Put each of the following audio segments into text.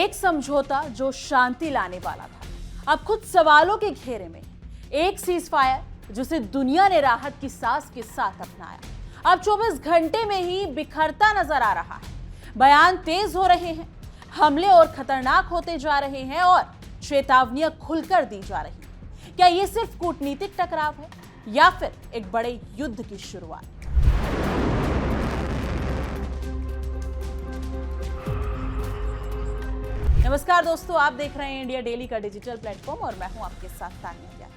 एक समझौता जो शांति लाने वाला था, अब खुद सवालों के घेरे में। एक सीज फायर जिसे दुनिया ने राहत की सांस के साथ अपनाया, अब 24 घंटे में ही बिखरता नजर आ रहा है। बयान तेज हो रहे हैं, हमले और खतरनाक होते जा रहे हैं और चेतावनियां खुलकर दी जा रही हैं। क्या ये सिर्फ कूटनीतिक टकराव है या फिर एक बड़े युद्ध की शुरुआत? नमस्कार दोस्तों, आप देख रहे हैं इंडिया डेली का डिजिटल प्लेटफॉर्म और मैं हूं आपके साथ तानिया।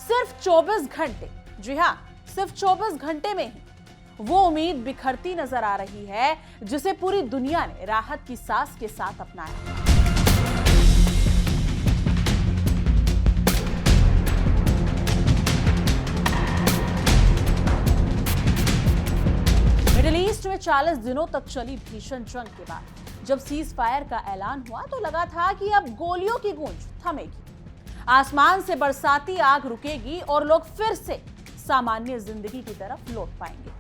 सिर्फ 24 घंटे, जी हां, सिर्फ 24 घंटे में ही वो उम्मीद बिखरती नजर आ रही है जिसे पूरी दुनिया ने राहत की सांस के साथ अपनाया। मिडिल ईस्ट में 40 दिनों तक चली भीषण जंग के बाद जब सीज फायर का ऐलान हुआ तो लगा था कि अब गोलियों की गूंज थमेगी, आसमान से बरसाती आग रुकेगी और लोग फिर से सामान्य जिंदगी की तरफ लौट पाएंगे।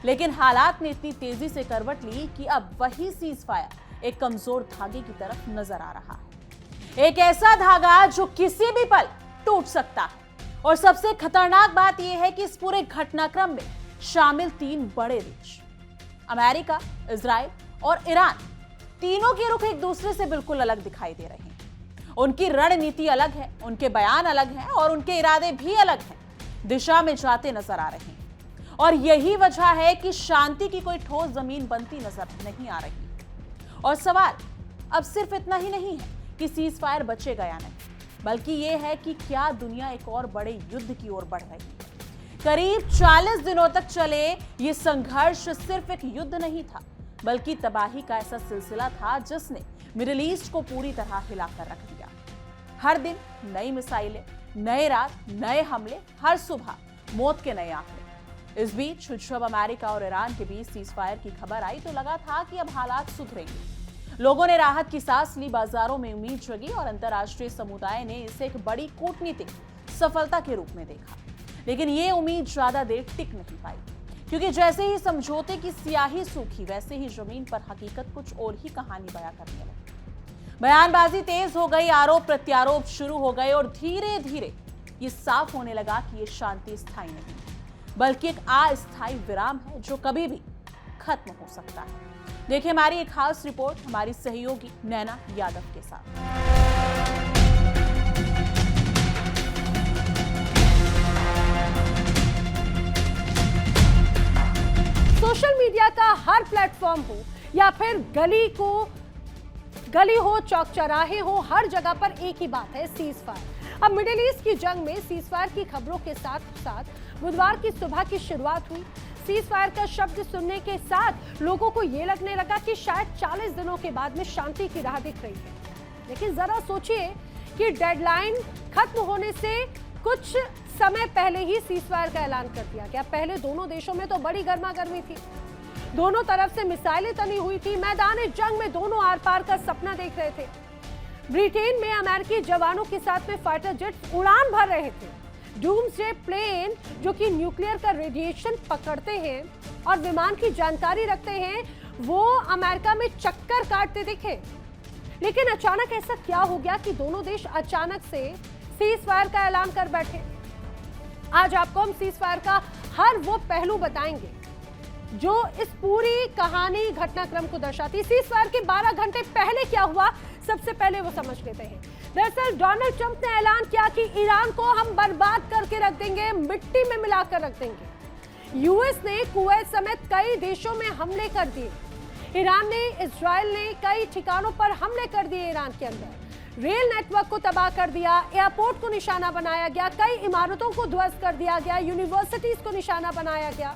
लेकिन हालात ने इतनी तेजी से करवट ली कि अब वही सीज फायर एक कमजोर धागे की तरफ नजर आ रहा है, एक ऐसा धागा जो किसी भी पल टूट सकता है। और सबसे खतरनाक बात यह है कि इस पूरे घटनाक्रम में शामिल 3 बड़े देश, अमेरिका, इजराइल और ईरान, तीनों के रुख एक दूसरे से बिल्कुल अलग दिखाई दे रहे हैं। उनकी रणनीति अलग है, उनके बयान अलग हैं और उनके इरादे भी अलग हैं, दिशा में जाते नजर आ रहे हैं। और यही वजह है कि शांति की कोई ठोस जमीन बनती नजर नहीं आ रही। और सवाल अब सिर्फ इतना ही नहीं है कि सीज फायर बचेगा या नहीं, बल्कि यह है कि क्या दुनिया एक और बड़े युद्ध की ओर बढ़ रही है। करीब 40 दिनों तक चले ये संघर्ष सिर्फ एक युद्ध नहीं था, बल्कि तबाही का ऐसा सिलसिला था जिसने मिडिल ईस्ट को पूरी तरह हिलाकर रख दिया। हर दिन नई मिसाइलें, नए रात, नए हमले, हर सुबह मौत के नए आंकड़े। इस बीच जब अमेरिका और ईरान के बीच सीज फायर की खबर आई तो लगा था कि अब हालात सुधरेंगे। लोगों ने राहत की सांस ली, बाजारों में उम्मीद जगी और अंतर्राष्ट्रीय समुदाय ने इसे एक बड़ी कूटनीतिक सफलता के रूप में देखा। लेकिन ये उम्मीद ज्यादा देर टिक नहीं पाई, क्योंकि जैसे ही समझौते की स्याही सूखी वैसे ही जमीन पर हकीकत कुछ और ही कहानी बयां करने लगी। बयानबाजी तेज हो गई, आरोप प्रत्यारोप शुरू हो गए और धीरे धीरे ये साफ होने लगा कि ये शांति स्थायी नहीं, बल्कि एक अस्थायी विराम है जो कभी भी खत्म हो सकता है। देखिए हमारी एक खास रिपोर्ट हमारी सहयोगी नैना यादव के साथ। सोशल मीडिया का हर प्लेटफॉर्म हो या फिर गली हो, चौक चौराहे हो, हर जगह पर एक ही बात है, सीज फायर। अब मिडिल ईस्ट की जंग में सीज फायर की खबरों के साथ साथ बुधवार की सुबह की शुरुआत हुई। सीज फायर का शब्द सुनने के साथ लोगों को यह लगने लगा कि शायद 40 दिनों के बाद में शांति की राह दिख रही है। लेकिन जरा सोचिए कि डेडलाइन खत्म होने से कुछ समय पहले ही सीज फायर का ऐलान कर दिया गया। पहले दोनों देशों में तो बड़ी गर्मा गर्मी थी, दोनों तरफ से मिसाइलें तनी हुई थी, मैदान जंग में दोनों आर पार का सपना देख रहे थे। ब्रिटेन में अमेरिकी जवानों के साथ में फाइटर जेट्स उड़ान भर रहे थे। डूम्सडे प्लेन जो कि न्यूक्लियर का रेडिएशन पकड़ते हैं और विमान की जानकारी रखते हैं, वो अमेरिका में चक्कर काटते दिखे। लेकिन अचानक ऐसा क्या हो गया कि दोनों देश अचानक से सीज फायर का ऐलान कर बैठे। आज आपको हम सीज फायर का हर वो पहलू बताएंगे जो इस पूरी कहानी घटनाक्रम को दर्शाती। सीज फायर के 12 घंटे पहले क्या हुआ, सबसे पहले वो समझ लेते हैं। दरअसल डोनाल्ड ट्रंप ने ऐलान किया कि ईरान को हम बर्बाद करके रख देंगे, मिट्टी में मिलाकर रख देंगे। यूएस ने कुवैत समेत कई देशों में हमले कर दिए। ईरान ने, इजराइल ने कई ठिकानों पर हमले कर दिए। ईरान के अंदर रेल नेटवर्क को तबाह कर दिया, एयरपोर्ट को निशाना बनाया गया, कई इमारतों को ध्वस्त कर दिया गया, यूनिवर्सिटीज को निशाना बनाया गया।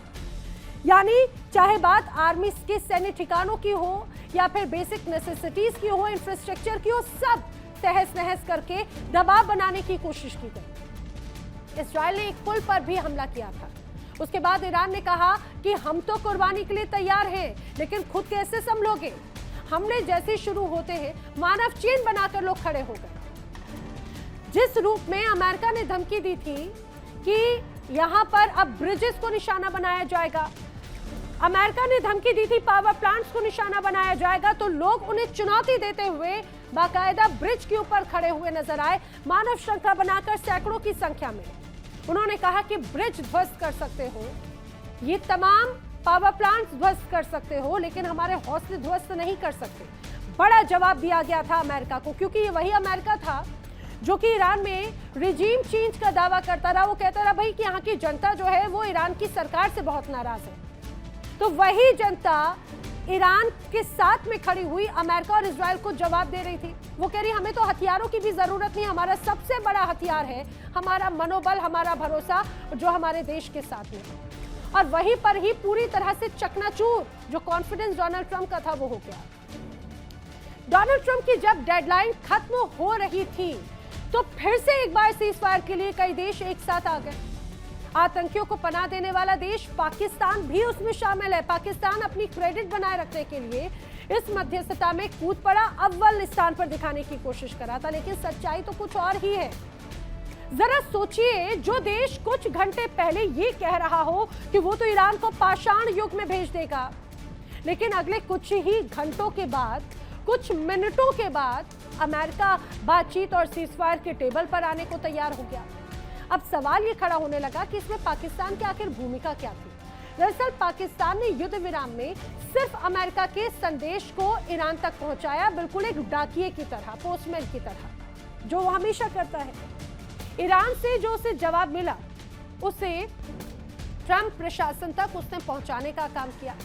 यानी चाहे बात आर्मी के सैन्य ठिकानों की हो या फिर बेसिक नेसेसिटीज की हो, इंफ्रास्ट्रक्चर की हो, सब तहस नहस करके दबाव बनाने की कोशिश की गई। इजराइल ने एक पुल पर भी हमला किया था। उसके बाद ईरान ने कहा कि हम तो कुर्बानी के लिए तैयार हैं, लेकिन खुद कैसे संभलोगे। हमले जैसे शुरू होते हैं मानव चेन बनाकर लोग खड़े हो गए। जिस रूप में अमेरिका ने धमकी दी थी कि यहां पर अब ब्रिजेस को निशाना बनाया जाएगा, अमेरिका ने धमकी दी थी पावर प्लांट्स को निशाना बनाया जाएगा, तो लोग उन्हें चुनौती देते हुए बाकायदा ब्रिज के ऊपर खड़े हुए नजर आए। मानव श्रृंखला बनाकर सैकड़ों की संख्या में उन्होंने कहा कि ब्रिज ध्वस्त कर सकते हो, ये तमाम पावर प्लांट्स ध्वस्त कर सकते हो, लेकिन हमारे हौसले ध्वस्त नहीं कर सकते। बड़ा जवाब दिया गया था अमेरिका को, क्योंकि ये वही अमेरिका था जो कि ईरान में रिजीम चेंज का दावा करता रहा। वो कहता रहा भाई कि यहाँ की जनता जो है वो ईरान की सरकार से बहुत नाराज है। तो वही जनता ईरान के साथ में खड़ी हुई अमेरिका और इजराइल को जवाब दे रही थी। वो कह रही हमें तो हथियारों की भी जरूरत नहीं, हमारा सबसे बड़ा हथियार है हमारा मनोबल, हमारा भरोसा जो हमारे देश के साथ में है। और वहीं पर ही पूरी तरह से चकनाचूर जो कॉन्फिडेंस डोनाल्ड ट्रंप का था वो हो गया। डोनाल्ड ट्रंप की जब डेडलाइन खत्म हो रही थी तो फिर से एक बार सीज फायर के लिए कई देश एक साथ आ गए। आतंकियों को पनाह देने वाला देश पाकिस्तान भी उसमें शामिल है। पाकिस्तान अपनी क्रेडिट बनाए रखने के लिए इस मध्यस्थता में कूद पड़ा, अव्वल स्थान पर दिखाने की कोशिश करा था, लेकिन सच्चाई तो कुछ और ही है। जरा सोचिए, जो देश कुछ घंटे पहले ये कह रहा हो कि वो तो ईरान को पाषाण युग में भेज देगा, लेकिन अगले कुछ ही घंटों के बाद, कुछ मिनटों के बाद अमेरिका बातचीत और सीजफायर के टेबल पर आने को तैयार हो गया। अब सवाल ये खड़ा होने लगा कि इसमें पाकिस्तान की आखिर भूमिका क्या थी। दरअसल पाकिस्तान ने युद्ध विराम में सिर्फ अमेरिका के संदेश को ईरान तक पहुंचाया, बिल्कुल एक डाकिये की तरह, पोस्टमैन की तरह, जो वो हमेशा करता है। ईरान से जो उसे जवाब मिला उसे ट्रंप प्रशासन तक उसने पहुंचाने का काम किया।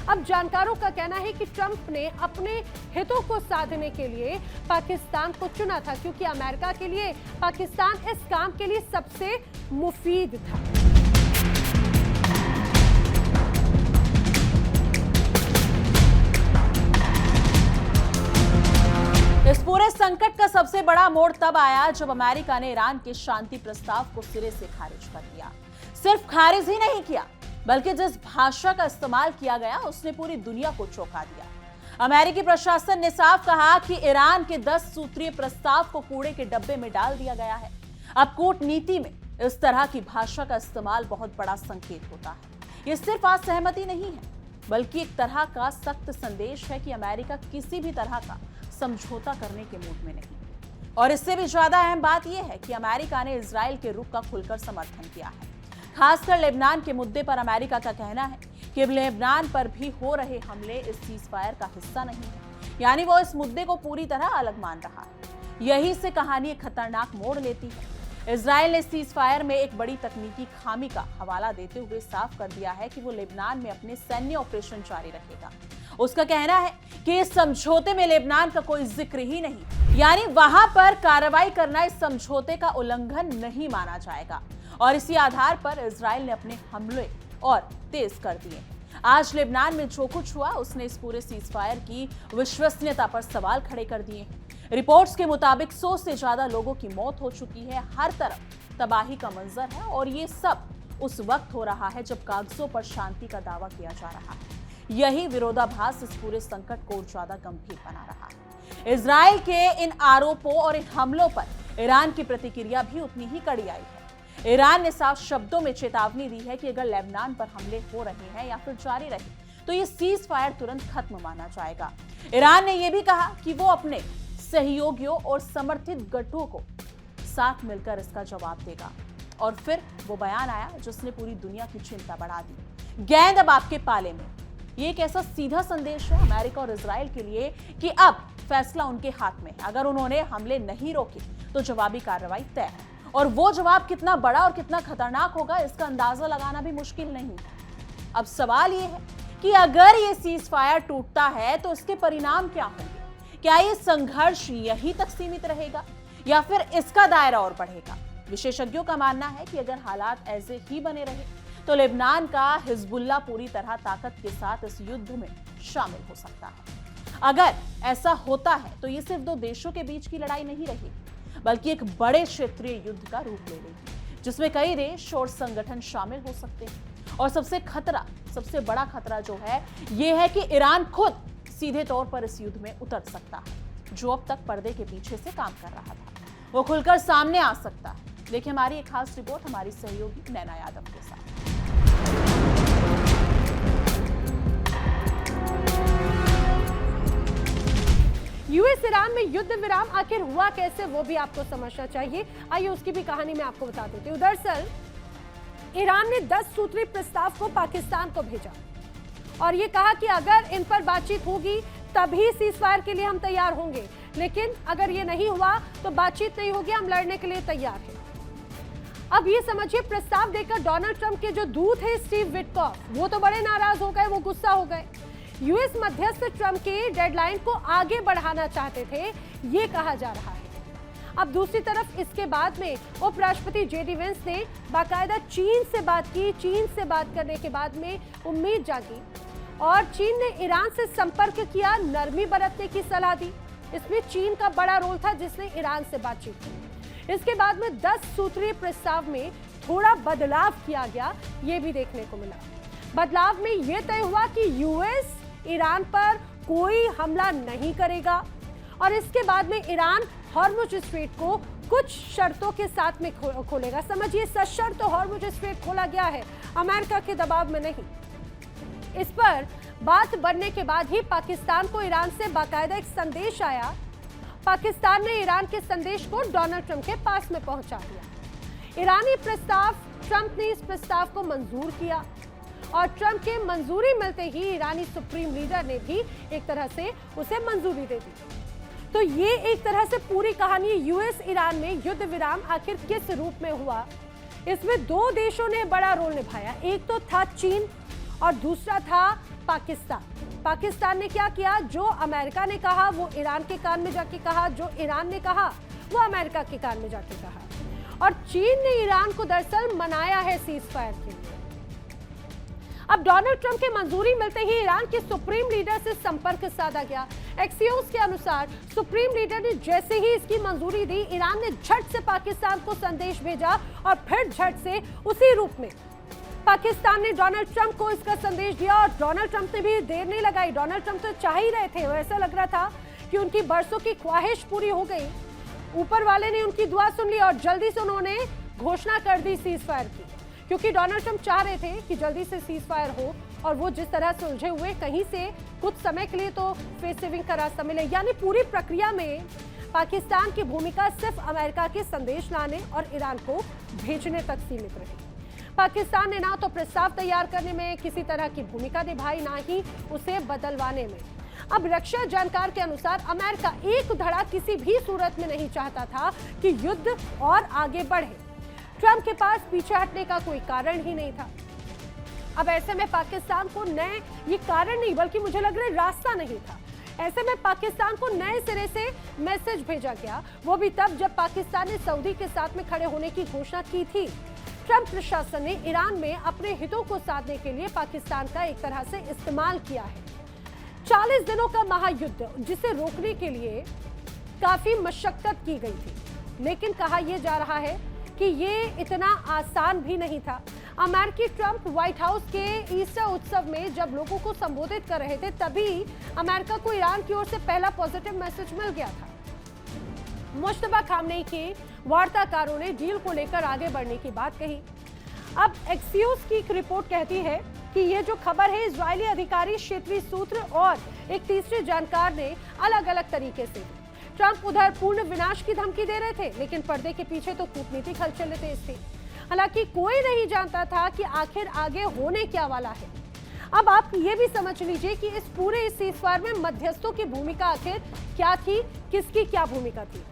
अब जानकारों का कहना है कि ट्रंप ने अपने हितों को साधने के लिए पाकिस्तान को चुना था, क्योंकि अमेरिका के लिए पाकिस्तान इस काम के लिए सबसे मुफीद था। इस पूरे संकट का सबसे बड़ा मोड़ तब आया जब अमेरिका ने ईरान के शांति प्रस्ताव को सिरे से खारिज कर दिया। सिर्फ खारिज ही नहीं किया, बल्कि जिस भाषा का इस्तेमाल किया गया उसने पूरी दुनिया को चौंका दिया। अमेरिकी प्रशासन ने साफ कहा कि ईरान के 10 सूत्रीय प्रस्ताव को कूड़े के डब्बे में डाल दिया गया है। अब कूटनीति में इस तरह की भाषा का इस्तेमाल बहुत बड़ा संकेत होता है। ये सिर्फ असहमति नहीं है, बल्कि एक तरह का सख्त संदेश है कि अमेरिका किसी भी तरह का समझौता करने के मूड में नहीं। और इससे भी ज्यादा अहम बात यह है कि अमेरिका ने इजराइल के रुख का खुलकर समर्थन किया है। खासकर लेबनान के मुद्दे पर अमेरिका का कहना है कि लेबनान पर भी हो रहे हमले इस सीजफायर का हिस्सा नहीं है, यानी वो इस मुद्दे को पूरी तरह अलग मान रहा है। यही से कहानी एक खतरनाक मोड़ लेती है। इजराइल ने सीजफायर में एक बड़ी तकनीकी खामी का हवाला देते हुए साफ कर दिया है कि वो लेबनान में अपने सैन्य ऑपरेशन जारी रखेगा। उसका कहना है कि इस समझौते में लेबनान का कोई जिक्र ही नहीं, यानी वहां पर कार्रवाई करना इस समझौते का उल्लंघन नहीं माना जाएगा। और इसी आधार पर इजराइल ने अपने हमले और तेज कर दिए। आज लेबनान में जो कुछ हुआ उसने इस पूरे सीजफायर की विश्वसनीयता पर सवाल खड़े कर दिए हैं। रिपोर्ट्स के मुताबिक 100 से ज्यादा लोगों की मौत हो चुकी है, हर तरफ तबाही का मंजर है, और ये सब उस वक्त हो रहा है जब कागजों पर शांति का दावा किया जा रहा है। यही विरोधाभास इस पूरे संकट को और ज्यादा गंभीर बना रहा है। इजराइल के इन आरोपों और इन हमलों पर ईरान की प्रतिक्रिया भी उतनी ही कड़ी आई है। ईरान ने साफ शब्दों में चेतावनी दी है कि अगर लेबनान पर हमले हो रहे हैं या फिर जारी रहे तो ये सीज फायर तुरंत खत्म माना जाएगा। ईरान ने यह भी कहा कि वो अपने सहयोगियों और समर्थित गठों को साथ मिलकर इसका जवाब देगा। और फिर वो बयान आया जिसने पूरी दुनिया की चिंता बढ़ा दी। गेंद अब आपके पाले में। ये एक ऐसा सीधा संदेश है अमेरिका और इजराइल के लिए कि अब फैसला उनके हाथ में है। अगर उन्होंने हमले नहीं रोके तो जवाबी कार्रवाई तय है, और वो जवाब कितना बड़ा और कितना खतरनाक होगा इसका अंदाजा लगाना भी मुश्किल नहीं। अब सवाल ये है कि अगर ये सीज फायर टूटता है तो इसके परिणाम क्या होंगे? क्या ये संघर्ष यहीं तक सीमित रहेगा या फिर इसका दायरा और बढ़ेगा? विशेषज्ञों का मानना है कि अगर हालात ऐसे ही बने रहे तो लेबनान का हिजबुल्लाह पूरी तरह ताकत के साथ इस युद्ध में शामिल हो सकता है। अगर ऐसा होता है तो ये सिर्फ दो देशों के बीच की लड़ाई नहीं रहेगी, बल्कि एक बड़े क्षेत्रीय युद्ध का रूप ले लेगी, जिसमें कई देश और संगठन शामिल हो सकते हैं। और सबसे बड़ा खतरा जो है ये है कि ईरान खुद सीधे तौर पर इस युद्ध में उतर सकता है। जो अब तक पर्दे के पीछे से काम कर रहा था वो खुलकर सामने आ सकता है। देखिए हमारी एक खास रिपोर्ट हमारी सहयोगी नैना यादव के साथ। यूएस ईरान में युद्ध विराम आखिर हुआ कैसे, वो भी आपको समझना चाहिए। आइए उसकी भी कहानी मैं आपको बता देती हूँ। दरअसल ईरान ने 10 सूत्री प्रस्ताव को पाकिस्तान को भेजा और ये कहा कि अगर इन पर बातचीत होगी तभी सीजफायर के लिए हम तैयार होंगे, लेकिन अगर ये नहीं हुआ तो बातचीत नहीं होगी, हम लड़ने के लिए तैयार हैं। अब ये समझिए, प्रस्ताव देकर डोनाल्ड ट्रंप के जो दूत है स्टीव विटकॉफ, वो तो बड़े नाराज हो गए, वो गुस्सा हो गए। यूएस मध्यस्थ ट्रंप के डेडलाइन को आगे बढ़ाना चाहते थे, ये कहा जा रहा है। अब दूसरी तरफ इसके बाद में उपराष्ट्रपति जेडी वेंस ने बाकायदा चीन से बात की। चीन से बात करने के बाद में उम्मीद जागी और चीन ने ईरान से संपर्क किया, नरमी बरतने की सलाह दी। इसमें चीन का बड़ा रोल था जिसने ईरान से बातचीत की। इसके बाद में 10 सूत्रीय प्रस्ताव में थोड़ा बदलाव किया गया, ये भी देखने को मिला। बदलाव में यह तय हुआ कि यूएस ईरान पर कोई हमला नहीं करेगा और इसके बाद में ईरान हॉर्मुज स्ट्रेट को कुछ शर्तों के साथ में खोलेगा। समझिए, सशर्त हॉर्मुज स्ट्रेट खोला गया है, अमेरिका के दबाव में नहीं। इस पर बात बनने के बाद ही पाकिस्तान को ईरान से बाकायदा एक संदेश आया। पाकिस्तान ने ईरान के संदेश को डोनाल्ड ट्रंप के पास में पहुंचा दिया। ईरानी प्रस्ताव, ट्रंप ने इस प्रस्ताव को मंजूर किया और ट्रंप के मंजूरी मिलते ही ईरानी सुप्रीम लीडर ने भी एक तरह से उसे मंजूरी दे दी। तो ये एक तरह से पूरी कहानी यूएस ईरान में युद्ध विराम आखिर किस रूप में हुआ, इसमें 2 देशों ने बड़ा रोल निभाया। एक तो था चीन और दूसरा था पाकिस्तान। पाकिस्तान ने क्या किया, जो अमेरिका ने कहा वो ईरान के कान में जाके कहा, जो ईरान ने कहा वो अमेरिका के कान में जाके कहा। और चीन ने ईरान को दरअसल मनाया है सीज फायर के लिए। अब डोनाल्ड ट्रंप की मंजूरी मिलते ही ईरान के सुप्रीम लीडर से संपर्क साधा गया। एक्सियोस के अनुसार सुप्रीम लीडर ने जैसे ही इसकी मंजूरी दी, ईरान ने झट से पाकिस्तान को संदेश भेजा और फिर झट से उसी रूप में पाकिस्तान ने डोनाल्ड ट्रंप को इसका संदेश दिया और डोनाल्ड ट्रंप ने भी देर नहीं लगाई। डोनाल्ड ट्रंप तो चाह ही रहे थे, ऐसा लग रहा था कि उनकी बरसों की ख्वाहिश पूरी हो गई। ऊपर वाले ने उनकी दुआ सुन ली और जल्दी से उन्होंने घोषणा कर दी सीज फायर की, क्योंकि डोनाल्ड ट्रंप चाह रहे थे कि जल्दी से सीज फायर हो और वो जिस तरह से उलझे हुए, कहीं से कुछ समय के लिए तो फेस सेविंग का रास्ता मिले। यानी पूरी प्रक्रिया में पाकिस्तान की भूमिका सिर्फ अमेरिका के संदेश लाने और ईरान को भेजने तक सीमित रही। पाकिस्तान ने ना तो प्रस्ताव तैयार करने में किसी तरह की भूमिका निभाई, ना ही उसे बदलवाने में। अब रक्षा जानकार के अनुसार अमेरिका एक धड़ा किसी भी सूरत में नहीं चाहता था कि युद्ध और आगे बढ़े। ट्रंप के पास पीछे हटने का कोई कारण ही नहीं था। अब ऐसे में पाकिस्तान को नए, ये कारण नहीं बल्कि मुझे लग रहा है रास्ता नहीं था। ऐसे में पाकिस्तान को नए सिरे से मैसेज भेजा गया, वो भी तब जब पाकिस्तान ने सऊदी के साथ में खड़े होने की घोषणा की थी। ट्रंप प्रशासन ने ईरान में अपने हितों को साधने के लिए पाकिस्तान का एक तरह से इस्तेमाल किया है। 40 दिनों का महायुद्ध, जिसे रोकने के लिए काफी मशक्कत की गई थी, लेकिन कहा यह जा रहा है कि ये इतना आसान भी नहीं था। अमेरिकी ट्रंप व्हाइट हाउस के ईस्टर उत्सव में जब लोगों को संबोधित कर रहे थे, तभी अमेरिका को ईरान की ओर से पहला पॉजिटिव मैसेज मिल गया था। मुश्तबा खामनेई के वार्ताकारों ने डील को लेकर आगे बढ़ने की बात कही। अब एक्सियोस की एक रिपोर्ट कहती है कि ये जो खबर है, इजरायली अधिकारी, क्षेत्रीय सूत्र और एक तीसरे जानकार ने अलग अलग तरीके से दी। ट्रंप उधर पूर्ण विनाश की धमकी दे रहे थे, लेकिन पर्दे के पीछे तो कूटनीतिक हलचलें तेज थी। हालांकि कोई नहीं जानता था कि आखिर आगे होने क्या वाला है। अब आप ये भी समझ लीजिए कि इस पूरे सीजफायर में मध्यस्थों की भूमिका आखिर क्या थी, किसकी क्या भूमिका थी।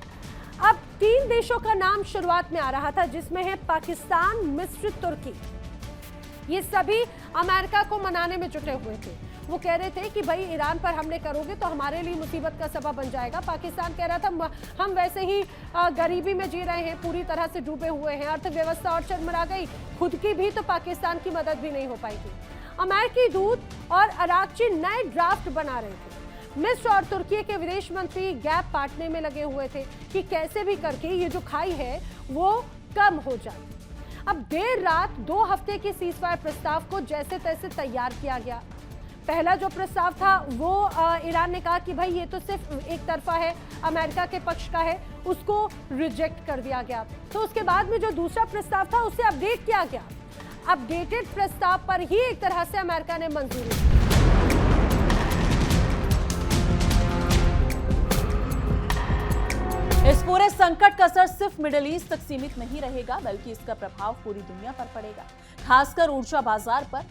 अब 3 देशों का नाम शुरुआत में आ रहा था, जिसमें है पाकिस्तान, मिस्र, तुर्की। ये सभी अमेरिका को मनाने में जुटे हुए थे। वो कह रहे थे कि भाई ईरान पर हमले करोगे तो हमारे लिए मुसीबत का सबब बन जाएगा। पाकिस्तान कह रहा था हम वैसे ही गरीबी में जी रहे हैं, पूरी तरह से डूबे हुए हैं, अर्थव्यवस्था और चरमरा गई, खुद की भी तो पाकिस्तान की मदद भी नहीं हो पाएगी। अमेरिकी दूत और अरागची नए ड्राफ्ट बना रहे थे। मिस्र और तुर्की के विदेश मंत्री गैप बांटने में लगे हुए थे कि कैसे भी करके ये जो खाई है वो कम हो जाए। अब देर रात 2 हफ्ते के सीजफायर प्रस्ताव को जैसे तैसे तैयार किया गया। पहला जो प्रस्ताव था वो ईरान ने कहा कि भाई ये तो सिर्फ एक तरफा है, अमेरिका के पक्ष का है, उसको रिजेक्ट कर दिया गया। तो उसके बाद में जो दूसरा प्रस्ताव था उसे अपडेट किया गया। अपडेटेड प्रस्ताव पर ही एक तरह से अमेरिका ने मंजूरी दी। इस पूरे संकट का असर सिर्फ मिडिल ईस्ट तक सीमित नहीं रहेगा, बल्कि इसका प्रभाव पूरी दुनिया पर पड़ेगा, खासकर ऊर्जा बाजार पर।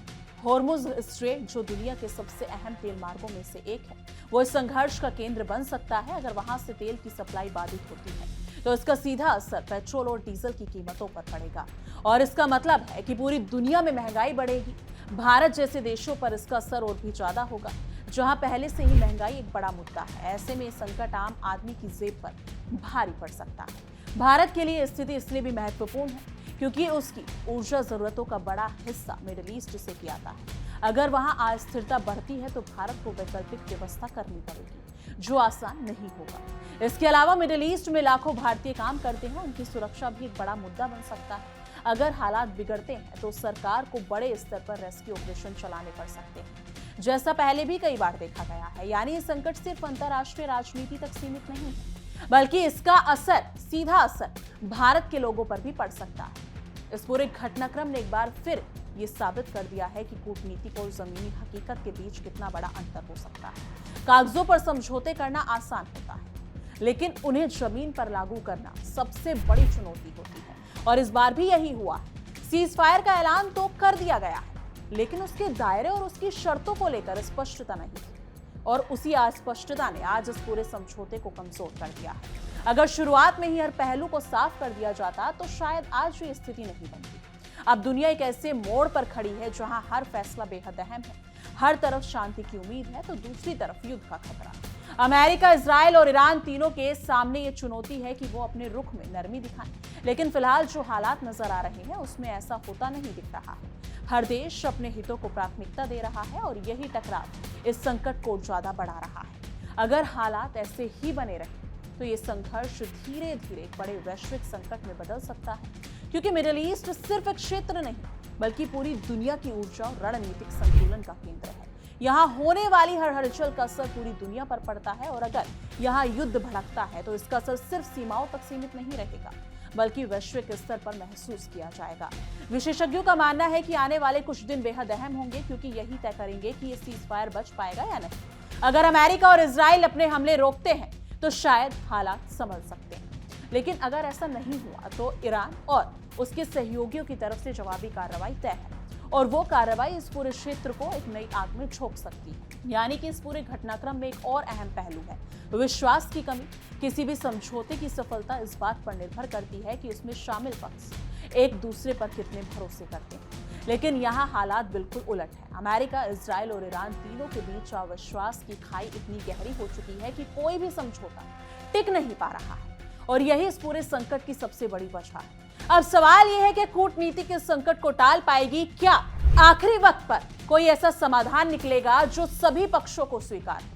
हॉर्मुज स्ट्रेट, जो दुनिया के सबसे अहम तेल मार्गों में से एक है, वो इस संघर्ष का केंद्र बन सकता है। अगर वहां से तेल की सप्लाई बाधित होती है तो इसका सीधा असर पेट्रोल और डीजल की कीमतों पर पड़ेगा, और इसका मतलब है कि पूरी दुनिया में महंगाई बढ़ेगी। भारत जैसे देशों पर इसका असर और भी ज्यादा होगा, जहां पहले से ही महंगाई एक बड़ा मुद्दा है। ऐसे में संकट आम आदमी की जेब पर भारी पड़ सकता है। भारत के लिए स्थिति इसलिए भी महत्वपूर्ण है क्योंकि उसकी ऊर्जा जरूरतों का बड़ा हिस्सा मिडिल ईस्ट से किया जाता है। अगर वहां अस्थिरता बढ़ती है तो भारत को वैकल्पिक व्यवस्था करनी पड़ेगी, जो आसान नहीं होगा। इसके अलावा मिडिल ईस्ट में लाखों भारतीय काम करते हैं, उनकी सुरक्षा भी एक बड़ा मुद्दा बन सकता है। अगर हालात बिगड़ते हैं तो सरकार को बड़े स्तर पर रेस्क्यू ऑपरेशन चलाने पड़ सकते हैं, जैसा पहले भी कई बार देखा गया है। यानी ये संकट सिर्फ अंतर्राष्ट्रीय राजनीति तक सीमित नहीं है, बल्कि इसका असर, सीधा असर भारत के लोगों पर भी पड़ सकता है। इस पूरे घटनाक्रम ने एक बार फिर ये साबित कर दिया है कि कूटनीति और जमीनी हकीकत के बीच कितना बड़ा अंतर हो सकता है। कागजों पर समझौते करना आसान होता है, लेकिन उन्हें जमीन पर लागू करना सबसे बड़ी चुनौती होती है, और इस बार भी यही हुआ है। सीज फायर का ऐलान तो कर दिया गया है, लेकिन उसके दायरे और उसकी शर्तों को लेकर स्पष्टता नहीं थी, और उसी अस्पष्टता ने आज इस पूरे समझौते को कमजोर कर दिया है। अगर शुरुआत में ही हर पहलू को साफ कर दिया जाता तो शायद आज ये स्थिति नहीं बनती। अब दुनिया एक ऐसे मोड़ पर खड़ी है जहां हर फैसला बेहद अहम है। हर तरफ शांति की उम्मीद है तो दूसरी तरफ युद्ध का खतरा। अमेरिका, इजराइल और ईरान तीनों के सामने ये चुनौती है कि वो अपने रुख में नरमी दिखाएं, लेकिन फिलहाल जो हालात नजर आ रहे हैं उसमें ऐसा होता नहीं दिख रहा है। हर देश अपने हितों को प्राथमिकता दे रहा है, और यही टकराव इस संकट को ज्यादा बढ़ा रहा है। अगर हालात ऐसे ही बने रहे तो ये संघर्ष धीरे धीरे एक बड़े वैश्विक संकट में बदल सकता है, क्योंकि मिडिल ईस्ट सिर्फ एक क्षेत्र नहीं, बल्कि पूरी दुनिया की ऊर्जा और रणनीतिक संतुलन का केंद्र है। यहाँ होने वाली हर हलचल का असर पूरी दुनिया पर पड़ता है, और अगर यहाँ युद्ध भड़कता है तो इसका असर सिर्फ सीमाओं तक सीमित नहीं रहेगा, बल्कि वैश्विक स्तर पर महसूस किया जाएगा। विशेषज्ञों का मानना है कि आने वाले कुछ दिन बेहद अहम होंगे, क्योंकि यही तय करेंगे कि ये सीज फायर बच पाएगा या नहीं। अगर अमेरिका और इजराइल अपने हमले रोकते हैं तो शायद हालात संभल सकते हैं, लेकिन अगर ऐसा नहीं हुआ तो ईरान और उसके सहयोगियों की तरफ से जवाबी कार्रवाई तय है, और वो कार्रवाई इस पूरे क्षेत्र को एक नई आग में झोंक सकती है। यानी कि इस पूरे घटनाक्रम में एक और अहम पहलू है विश्वास की कमी। किसी भी समझौते की सफलता इस बात पर निर्भर करती है कि उसमें शामिल पक्ष एक दूसरे पर कितने भरोसे करते हैं, लेकिन यहाँ हालात बिल्कुल उलट है। अमेरिका, इजराइल और ईरान तीनों के बीच अविश्वास की खाई इतनी गहरी हो चुकी है कि कोई भी समझौता टिक नहीं पा रहा है, और यही इस पूरे संकट की सबसे बड़ी वजह है। अब सवाल यह है कि कूटनीति के संकट को टाल पाएगी क्या? आखिरी वक्त पर कोई ऐसा समाधान निकलेगा जो सभी पक्षों को स्वीकार हो,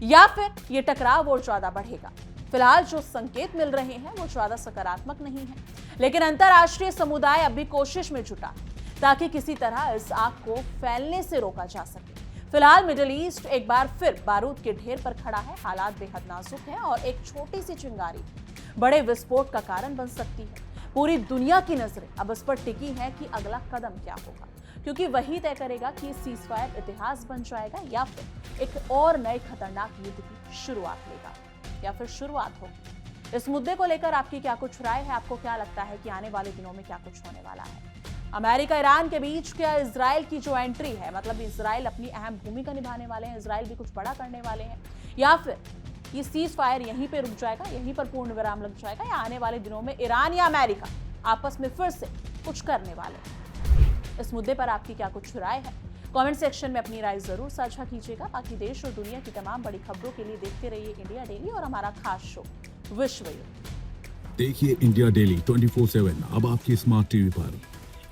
या फिर ये टकराव और ज्यादा बढ़ेगा? फिलहाल जो संकेत मिल रहे हैं वो ज्यादा सकारात्मक नहीं है, लेकिन अंतर्राष्ट्रीय समुदाय अब भी कोशिश में जुटा ताकि किसी तरह इस आग को फैलने से रोका जा सके। फिलहाल मिडिल ईस्ट एक बार फिर बारूद के ढेर पर खड़ा है। हालात बेहद नाजुक हैं, और एक छोटी सी चिंगारी बड़े विस्फोट का कारण बन सकती है। पूरी दुनिया की नजरें अब इस पर टिकी है कि अगला कदम क्या होगा, क्योंकि वही तय करेगा कि सीज फायर इतिहास बन जाएगा या फिर एक और नए खतरनाक युद्ध की शुरुआत लेगा, या फिर शुरुआत होगी। इस मुद्दे को लेकर आपकी क्या कुछ राय है? आपको क्या लगता है कि आने वाले दिनों में क्या कुछ होने वाला है? अमेरिका, ईरान के बीच क्या इजराइल की जो एंट्री है, मतलब इजराइल अपनी अहम भूमिका निभाने वाले हैं, इजराइल भी कुछ बड़ा करने वाले हैं, या फिर ये सीज फायर यहीं पे रुक जाएगा, यहीं पर पूर्ण विराम लग जाएगा, या आने वाले दिनों में ईरान या अमेरिका आपस में फिर से कुछ करने वाले हैं? इस मुद्दे पर आपकी क्या कुछ राय है? कमेंट सेक्शन में अपनी राय जरूर साझा कीजिएगा। बाकी देश और दुनिया की तमाम बड़ी खबरों के लिए देखते रहिए इंडिया डेली और हमारा खास शो विश्व युद्ध। देखिए इंडिया डेली 24/7 अब आपके स्मार्ट टीवी पर।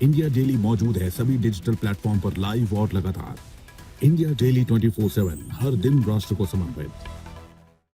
इंडिया डेली मौजूद है सभी डिजिटल प्लेटफॉर्म पर लाइव और लगातार। इंडिया डेली 24/7 हर दिन राष्ट्र को समर्पित।